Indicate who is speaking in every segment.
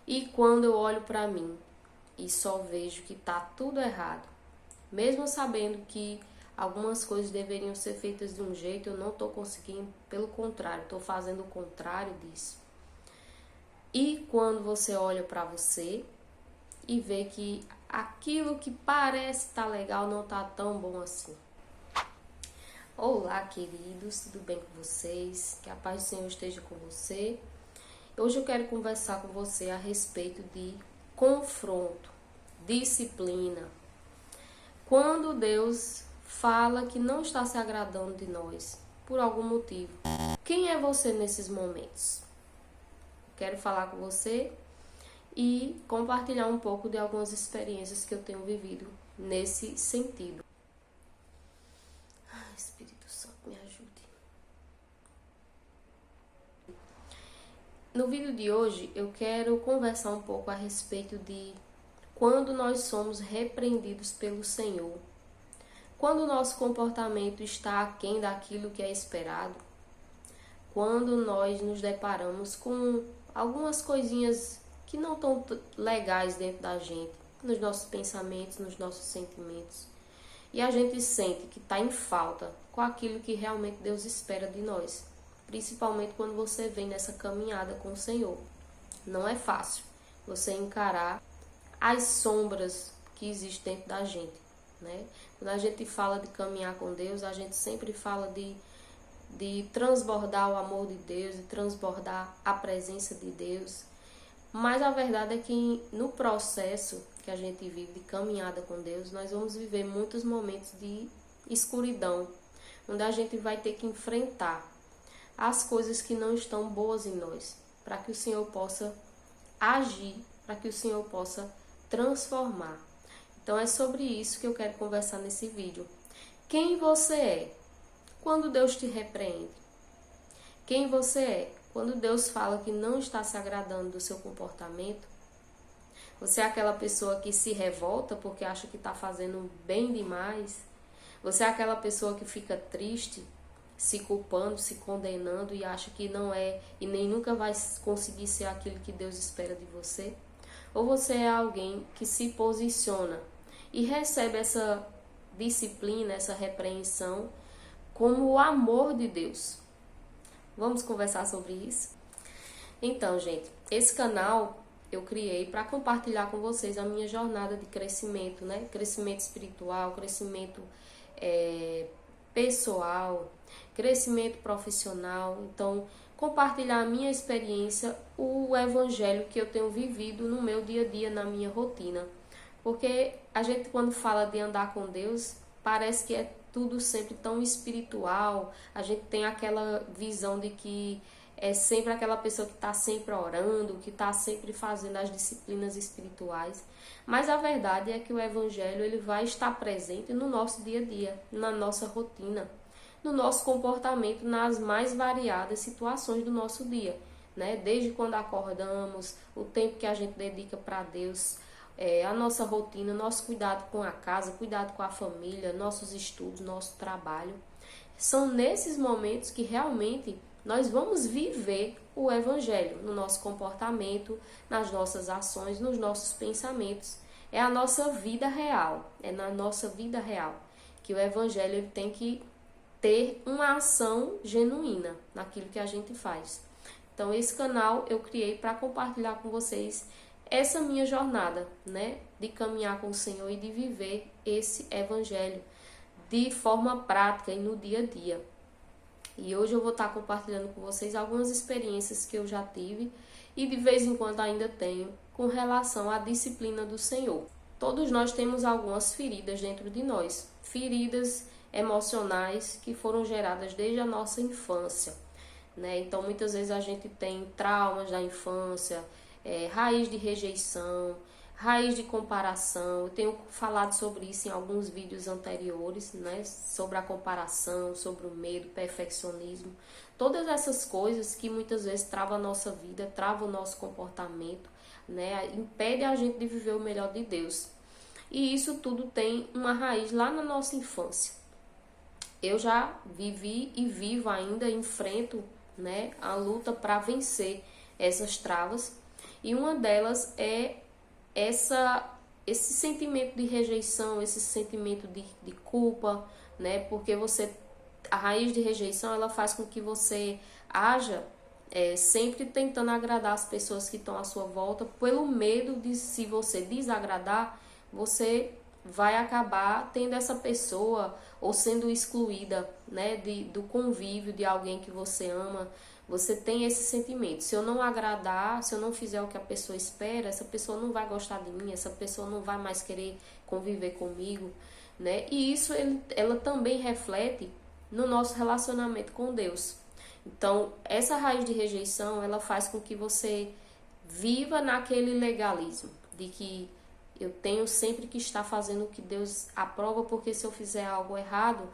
Speaker 1: E quando eu olho para mim e só vejo que tá tudo errado, mesmo sabendo que algumas coisas deveriam ser feitas de um jeito, eu não estou conseguindo, pelo contrário, estou fazendo o contrário disso. E quando você olha para você e vê que aquilo que parece estar legal não está tão bom assim. Olá, queridos, tudo bem com vocês? Que a paz do Senhor esteja com você. Hoje eu quero conversar com você a respeito de confronto, disciplina. Quando Deus fala que não está se agradando de nós, por algum motivo, quem é você nesses momentos? Quero falar com você e compartilhar um pouco de algumas experiências que eu tenho vivido nesse sentido. Ai, Espírito Santo, me ajude. No vídeo de hoje eu quero conversar um pouco a respeito de quando nós somos repreendidos pelo Senhor. Quando o nosso comportamento está aquém daquilo que é esperado. Quando nós nos deparamos com algumas coisinhas que não estão legais dentro da gente, nos nossos pensamentos, nos nossos sentimentos. E a gente sente que está em falta com aquilo que realmente Deus espera de nós. Principalmente quando você vem nessa caminhada com o Senhor. Não é fácil você encarar as sombras que existem dentro da gente, né? Quando a gente fala de caminhar com Deus, a gente sempre fala de transbordar o amor de Deus, de transbordar a presença de Deus. Mas a verdade é que no processo que a gente vive de caminhada com Deus, nós vamos viver muitos momentos de escuridão, onde a gente vai ter que enfrentar as coisas que não estão boas em nós, para que o Senhor possa agir, para que o Senhor possa transformar. Então é sobre isso que eu quero conversar nesse vídeo. Quem você é quando Deus te repreende? Quem você é quando Deus fala que não está se agradando do seu comportamento? Você é aquela pessoa que se revolta porque acha que está fazendo bem demais? Você é aquela pessoa que fica triste, se culpando, se condenando e acha que não é e nem nunca vai conseguir ser aquilo que Deus espera de você? Ou você é alguém que se posiciona e recebe essa disciplina, essa repreensão como o amor de Deus? Vamos conversar sobre isso? Então, gente, esse canal eu criei para compartilhar com vocês a minha jornada de crescimento, né? Crescimento espiritual, crescimento pessoal, crescimento profissional. Então, compartilhar a minha experiência, o evangelho que eu tenho vivido no meu dia a dia, na minha rotina. Porque a gente, quando fala de andar com Deus, parece que é tudo sempre tão espiritual. A gente tem aquela visão de que é sempre aquela pessoa que está sempre orando, que está sempre fazendo as disciplinas espirituais. Mas a verdade é que o evangelho ele vai estar presente no nosso dia a dia, na nossa rotina, no nosso comportamento, nas mais variadas situações do nosso dia, né? Desde quando acordamos, o tempo que a gente dedica para Deus, a nossa rotina, nosso cuidado com a casa, cuidado com a família, nossos estudos, nosso trabalho. São nesses momentos que realmente nós vamos viver o evangelho no nosso comportamento, nas nossas ações, nos nossos pensamentos. É a nossa vida real, é na nossa vida real que o evangelho ele tem que ter uma ação genuína naquilo que a gente faz. Então esse canal eu criei para compartilhar com vocês essa minha jornada, né, de caminhar com o Senhor e de viver esse evangelho de forma prática e no dia a dia. E hoje eu vou estar compartilhando com vocês algumas experiências que eu já tive e de vez em quando ainda tenho com relação à disciplina do Senhor. Todos nós temos algumas feridas dentro de nós, feridas emocionais que foram geradas desde a nossa infância, né? Então muitas vezes a gente tem traumas da infância, raiz de rejeição, raiz de comparação. Eu tenho falado sobre isso em alguns vídeos anteriores, né? Sobre a comparação, sobre o medo, perfeccionismo. Todas essas coisas que muitas vezes travam a nossa vida, travam o nosso comportamento, né? Impede a gente de viver o melhor de Deus. E isso tudo tem uma raiz lá na nossa infância. Eu já vivi e vivo ainda, enfrento, né, a luta para vencer essas travas. E uma delas é esse sentimento de rejeição, esse sentimento de culpa, né? Porque a raiz de rejeição, ela faz com que você haja sempre tentando agradar as pessoas que estão à sua volta, pelo medo de, se você desagradar, você vai acabar tendo essa pessoa ou sendo excluída, né, do convívio de alguém que você ama. Você tem esse sentimento: se eu não agradar, se eu não fizer o que a pessoa espera, essa pessoa não vai gostar de mim, essa pessoa não vai mais querer conviver comigo, né? E isso ela também reflete no nosso relacionamento com Deus. Então, essa raiz de rejeição, ela faz com que você viva naquele legalismo de que eu tenho sempre que estar fazendo o que Deus aprova, porque se eu fizer algo errado,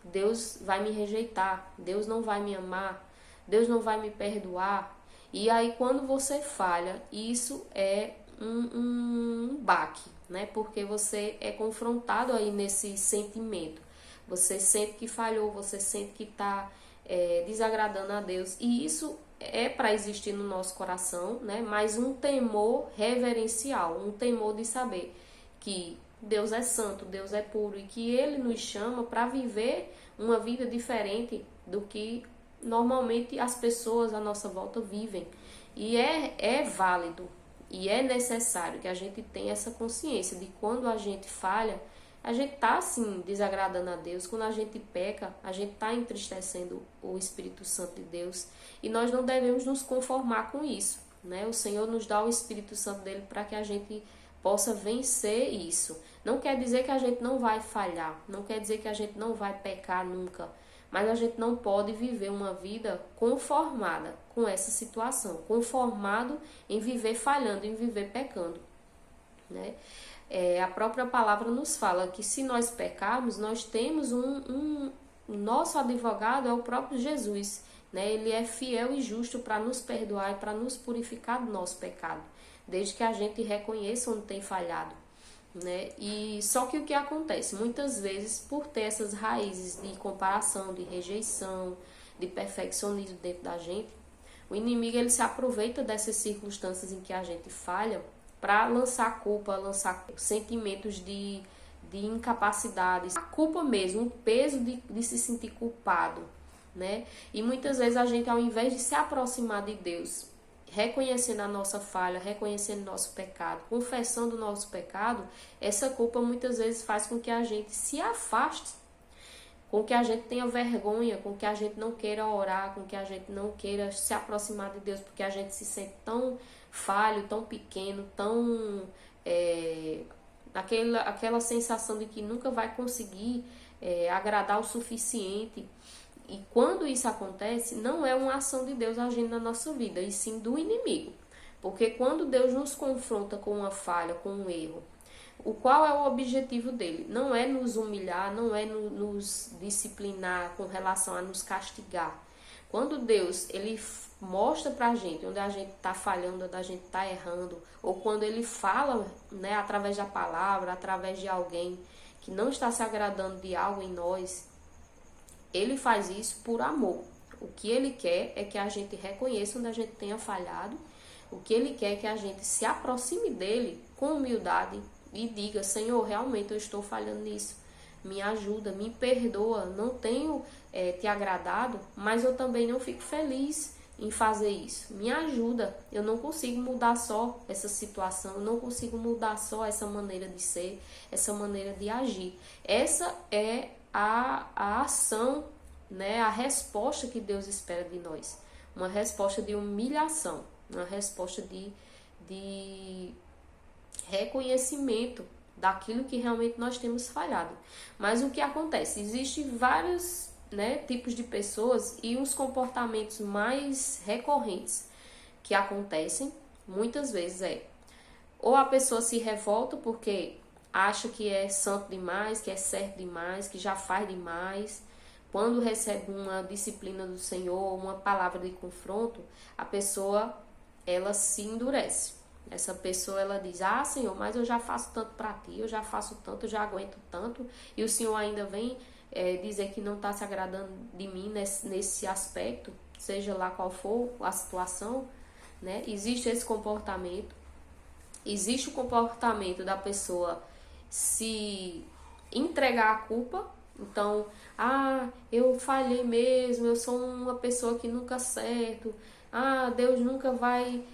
Speaker 1: Deus vai me rejeitar, Deus não vai me amar, Deus não vai me perdoar. E aí, quando você falha, isso é um baque, né? Porque você é confrontado aí nesse sentimento. Você sente que falhou, você sente que está desagradando a Deus. E isso é para existir no nosso coração, né? Mas um temor reverencial, um temor de saber que Deus é santo, Deus é puro e que Ele nos chama para viver uma vida diferente do que normalmente as pessoas à nossa volta vivem. E é válido e é necessário que a gente tenha essa consciência de quando a gente falha, a gente está assim desagradando a Deus. Quando a gente peca, a gente está entristecendo o Espírito Santo de Deus. E nós não devemos nos conformar com isso, né? O Senhor nos dá o Espírito Santo dele para que a gente possa vencer isso. Não quer dizer que a gente não vai falhar, não quer dizer que a gente não vai pecar nunca, mas a gente não pode viver uma vida conformada com essa situação, conformado em viver falhando, em viver pecando, né? A própria palavra nos fala que se nós pecarmos, nós temos nosso advogado é o próprio Jesus, né? Ele é fiel e justo para nos perdoar e para nos purificar do nosso pecado, desde que a gente reconheça onde tem falhado, né? E só que o que acontece? Muitas vezes, por ter essas raízes de comparação, de rejeição, de perfeccionismo dentro da gente, o inimigo ele se aproveita dessas circunstâncias em que a gente falha para lançar culpa, lançar sentimentos de incapacidade, a culpa mesmo, o peso de se sentir culpado, né? E muitas vezes a gente, ao invés de se aproximar de Deus, reconhecendo a nossa falha, reconhecendo o nosso pecado, confessando o nosso pecado, essa culpa muitas vezes faz com que a gente se afaste, com que a gente tenha vergonha, com que a gente não queira orar, com que a gente não queira se aproximar de Deus, porque a gente se sente tão falho, tão pequeno, tão aquela sensação de que nunca vai conseguir agradar o suficiente. E quando isso acontece, não é uma ação de Deus agindo na nossa vida, e sim do inimigo. Porque quando Deus nos confronta com uma falha, com um erro, qual é o objetivo dele? Não é nos humilhar, não é nos disciplinar com relação a nos castigar. Quando Deus ele mostra pra gente onde a gente está falhando, onde a gente está errando, ou quando ele fala, né, através da palavra, através de alguém que não está se agradando de algo em nós, ele faz isso por amor. O que ele quer é que a gente reconheça onde a gente tenha falhado. O que ele quer é que a gente se aproxime dele com humildade e diga: Senhor, realmente eu estou falhando nisso. Me ajuda, me perdoa. Não tenho te agradado, mas eu também não fico feliz em fazer isso. Me ajuda. Eu não consigo mudar só essa situação. Eu não consigo mudar só essa maneira de ser, essa maneira de agir. Essa é a ação, né, a resposta que Deus espera de nós. Uma resposta de humilhação, uma resposta de reconhecimento daquilo que realmente nós temos falhado. Mas o que acontece? Existem vários, né, tipos de pessoas e os comportamentos mais recorrentes que acontecem muitas vezes ou a pessoa se revolta porque acha que é santo demais, que é certo demais, que já faz demais. Quando recebe uma disciplina do Senhor, uma palavra de confronto, a pessoa ela se endurece. Essa pessoa ela diz: ah, Senhor, mas eu já faço tanto para ti, eu já faço tanto, eu já aguento tanto, e o Senhor ainda vem dizer que não está se agradando de mim nesse aspecto, seja lá qual for a situação, né? Existe esse comportamento. Existe o comportamento da pessoa se entregar a culpa. Então, eu falhei mesmo, eu sou uma pessoa que nunca acerto. Deus nunca vai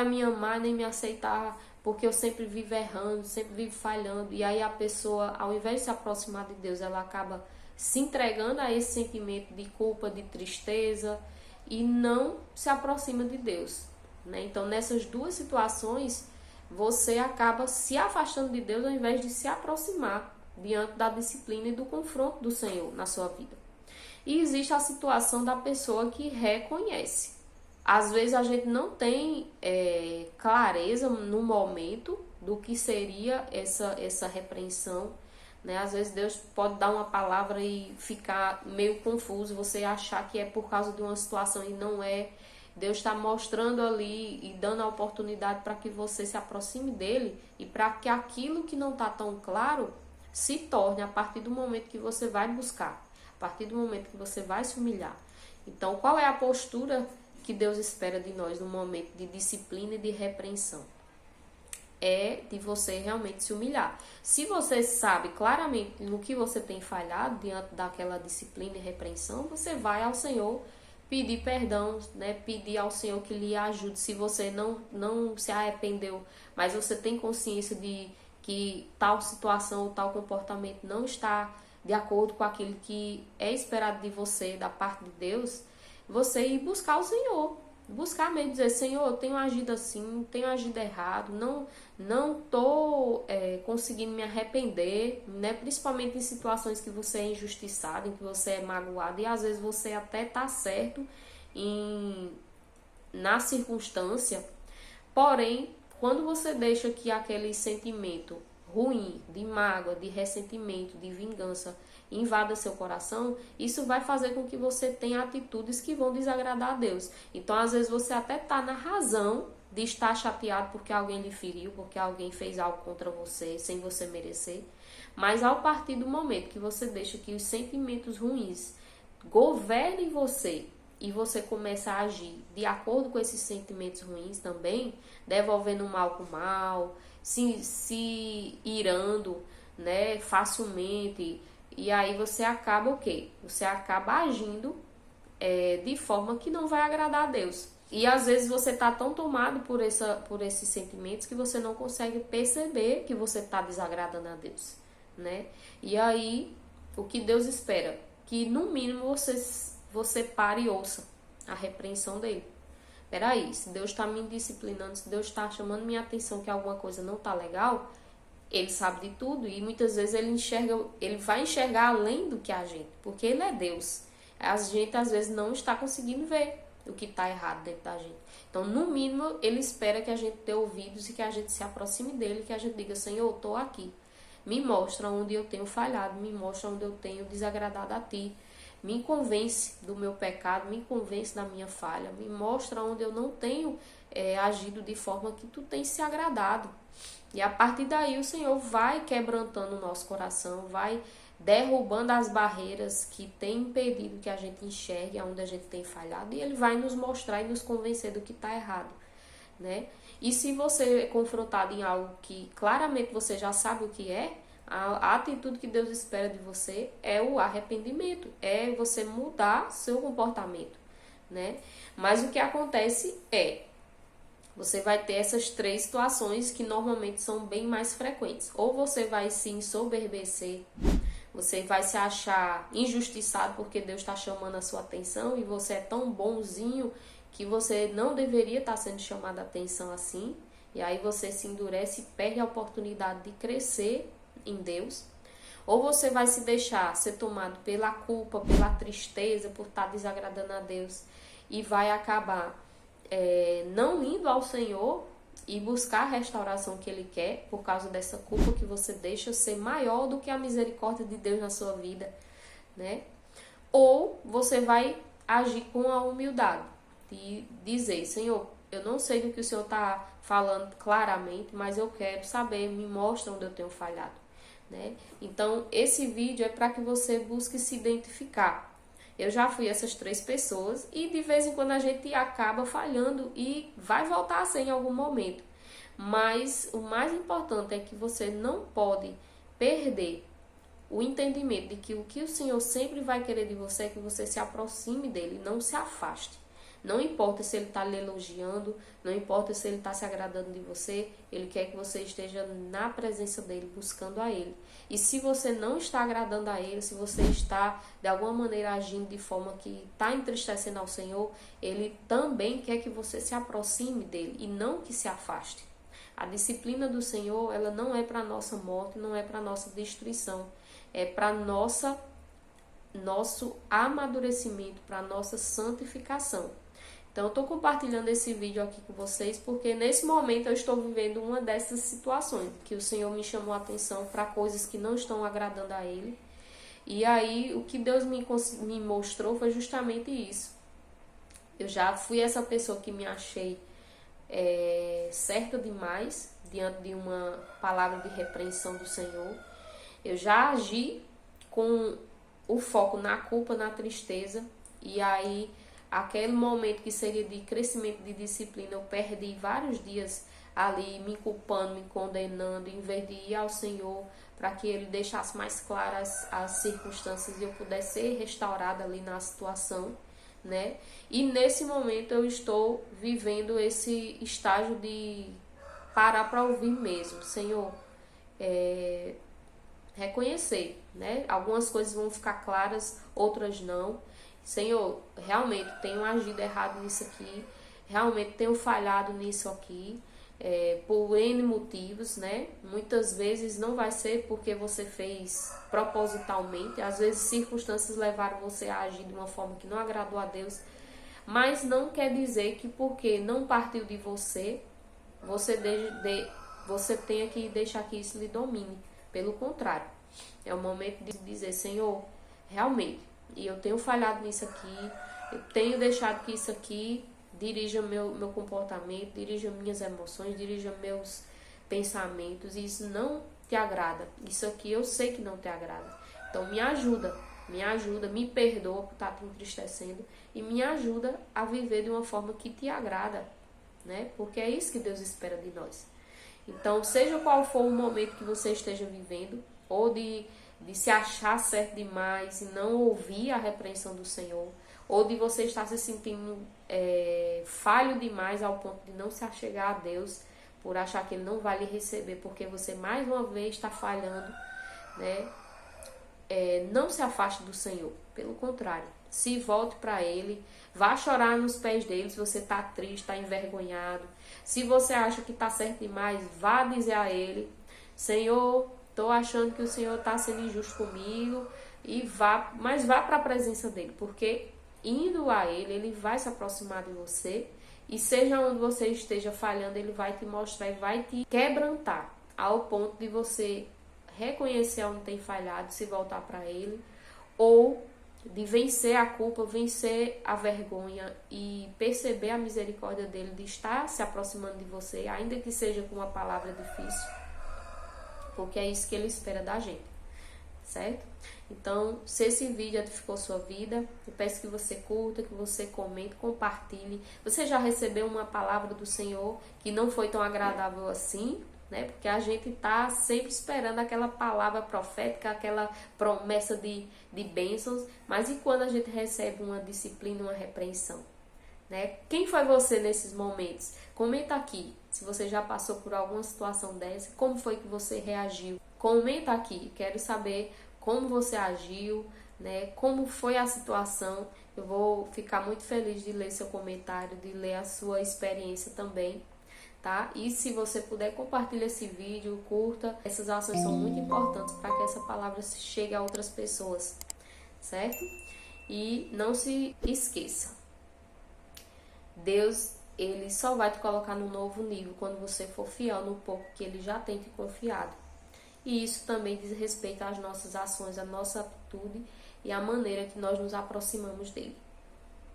Speaker 1: me amar nem me aceitar, porque eu sempre vivo errando, sempre vivo falhando. E aí a pessoa, ao invés de se aproximar de Deus, ela acaba se entregando a esse sentimento de culpa, de tristeza, e não se aproxima de Deus, né? Então, nessas duas situações, você acaba se afastando de Deus ao invés de se aproximar diante da disciplina e do confronto do Senhor na sua vida. E existe a situação da pessoa que reconhece. Às vezes a gente não tem clareza no momento do que seria essa repreensão, né? Às vezes Deus pode dar uma palavra e ficar meio confuso, você achar que é por causa de uma situação e não é. Deus está mostrando ali e dando a oportunidade para que você se aproxime dele e para que aquilo que não está tão claro se torne a partir do momento que você vai buscar, a partir do momento que você vai se humilhar. Então, qual é a postura que Deus espera de nós no momento de disciplina e de repreensão? É de você realmente se humilhar. Se você sabe claramente no que você tem falhado diante daquela disciplina e repreensão, você vai ao Senhor pedir perdão, né? Pedir ao Senhor que lhe ajude. Se você não se arrependeu, mas você tem consciência de que tal situação ou tal comportamento não está de acordo com aquilo que é esperado de você, da parte de Deus, você ir buscar o Senhor. Buscar mesmo, dizer, Senhor, eu tenho agido assim, tenho agido errado, não tô conseguindo me arrepender, né? Principalmente em situações que você é injustiçado, em que você é magoado, e às vezes você até tá certo na circunstância, porém, quando você deixa que aquele sentimento ruim, de mágoa, de ressentimento, de vingança, invada seu coração, isso vai fazer com que você tenha atitudes que vão desagradar a Deus. Então, às vezes, você até está na razão de estar chateado porque alguém lhe feriu, porque alguém fez algo contra você, sem você merecer. Mas, ao partir do momento que você deixa que os sentimentos ruins governem você e você começa a agir de acordo com esses sentimentos ruins também, devolvendo mal com mal, se irando, né, facilmente. E aí você acaba o quê? Você acaba agindo de forma que não vai agradar a Deus. E às vezes você está tão tomado por esses sentimentos que você não consegue perceber que você está desagradando a Deus, né? E aí, o que Deus espera? Que no mínimo você pare e ouça a repreensão dele. Peraí, se Deus está me disciplinando, se Deus está chamando minha atenção que alguma coisa não está legal, ele sabe de tudo e muitas vezes ele vai enxergar além do que a gente, porque ele é Deus. A gente às vezes não está conseguindo ver o que está errado dentro da gente. Então, no mínimo, ele espera que a gente dê ouvidos e que a gente se aproxime dele, que a gente diga, Senhor, eu estou aqui. Me mostra onde eu tenho falhado, me mostra onde eu tenho desagradado a ti. Me convence do meu pecado, me convence da minha falha, me mostra onde eu não tenho agido de forma que tu tens se agradado. E a partir daí o Senhor vai quebrantando o nosso coração, vai derrubando as barreiras que têm impedido que a gente enxergue onde a gente tem falhado, e ele vai nos mostrar e nos convencer do que está errado, né? E se você é confrontado em algo que claramente você já sabe o que é, a atitude que Deus espera de você é o arrependimento, é você mudar seu comportamento, né? Mas o que acontece você vai ter essas três situações que normalmente são bem mais frequentes. Ou você vai se ensoberbecer, você vai se achar injustiçado porque Deus está chamando a sua atenção e você é tão bonzinho que você não deveria estar sendo chamado a atenção assim. E aí você se endurece e perde a oportunidade de crescer em Deus. Ou você vai se deixar ser tomado pela culpa, pela tristeza, por estar desagradando a Deus e vai acabar não indo ao Senhor e buscar a restauração que Ele quer por causa dessa culpa que você deixa ser maior do que a misericórdia de Deus na sua vida, né? Ou você vai agir com a humildade e dizer, Senhor, eu não sei do que o Senhor está falando claramente, mas eu quero saber, me mostra onde eu tenho falhado, né? Então, esse vídeo é para que você busque se identificar Eu já fui essas 3 pessoas e de vez em quando a gente acaba falhando e vai voltar a ser em algum momento. Mas o mais importante é que você não pode perder o entendimento de que o que o Senhor sempre vai querer de você é que você se aproxime dele, não se afaste. Não importa se ele está lhe elogiando, não importa se ele está se agradando de você, ele quer que você esteja na presença dele, buscando a ele. E se você não está agradando a ele, se você está de alguma maneira agindo de forma que está entristecendo ao Senhor, ele também quer que você se aproxime dele e não que se afaste. A disciplina do Senhor, ela não é para a nossa morte, não é para a nossa destruição, é para nosso amadurecimento, para nossa santificação. Então, eu estou compartilhando esse vídeo aqui com vocês porque nesse momento eu estou vivendo uma dessas situações que o Senhor me chamou a atenção para coisas que não estão agradando a Ele. E aí, o que Deus me mostrou foi justamente isso. Eu já fui essa pessoa que me achei certa demais diante de uma palavra de repreensão do Senhor. Eu já agi com o foco na culpa, na tristeza, e aí aquele momento que seria de crescimento de disciplina, eu perdi vários dias ali me culpando, me condenando, em vez de ir ao Senhor para que Ele deixasse mais claras as circunstâncias e eu pudesse ser restaurada ali na situação, né? E nesse momento eu estou vivendo esse estágio de parar para ouvir mesmo, Senhor, reconhecer, né? Algumas coisas vão ficar claras, outras não. Senhor, realmente tenho agido errado nisso aqui, realmente tenho falhado nisso aqui, por N motivos, né? Muitas vezes não vai ser porque você fez propositalmente, às vezes circunstâncias levaram você a agir de uma forma que não agradou a Deus, mas não quer dizer que porque não partiu de você, você tenha que deixar que isso lhe domine. Pelo contrário, é o momento de dizer, Senhor, realmente, e eu tenho falhado nisso aqui, eu tenho deixado que isso aqui dirija meu comportamento, dirija minhas emoções, dirija meus pensamentos, e isso não te agrada. Isso aqui eu sei que não te agrada. Então me ajuda, me perdoa por estar te entristecendo e me ajuda a viver de uma forma que te agrada, né? Porque é isso que Deus espera de nós. Então, seja qual for o momento que você esteja vivendo, ou de se achar certo demais e não ouvir a repreensão do Senhor, ou de você estar se sentindo falho demais ao ponto de não se achegar a Deus, por achar que Ele não vai lhe receber, porque você mais uma vez está falhando, né? Não se afaste do Senhor, pelo contrário, se volte para Ele, vá chorar nos pés dele se você está triste, está envergonhado. Se você acha que está certo demais, vá dizer a Ele, Senhor, estou achando que o Senhor está sendo injusto comigo, mas vá para a presença dele, porque indo a Ele, Ele vai se aproximar de você, e seja onde você esteja falhando, Ele vai te mostrar e vai te quebrantar, ao ponto de você reconhecer onde tem falhado, se voltar para Ele, ou de vencer a culpa, vencer a vergonha e perceber a misericórdia dele de estar se aproximando de você, ainda que seja com uma palavra difícil, porque é isso que Ele espera da gente, certo? Então, se esse vídeo edificou sua vida, eu peço que você curta, que você comente, compartilhe. Você já recebeu uma palavra do Senhor que não foi tão agradável assim? Né? Porque a gente está sempre esperando aquela palavra profética, aquela promessa de bênçãos, mas e quando a gente recebe uma disciplina, uma repreensão? Né? Quem foi você nesses momentos? Comenta aqui se você já passou por alguma situação dessa, como foi que você reagiu? Comenta aqui, quero saber como você agiu, né? Como foi a situação. Eu vou ficar muito feliz de ler seu comentário, de ler a sua experiência também. Tá? E se você puder, compartilhe esse vídeo, curta. Essas ações são muito importantes para que essa palavra chegue a outras pessoas, certo? E não se esqueça, Deus, Ele só vai te colocar no novo nível quando você for fiel no pouco que Ele já tem te confiado. E isso também diz respeito às nossas ações, à nossa atitude e à maneira que nós nos aproximamos dEle.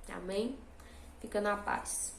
Speaker 1: Amém? Fica na paz.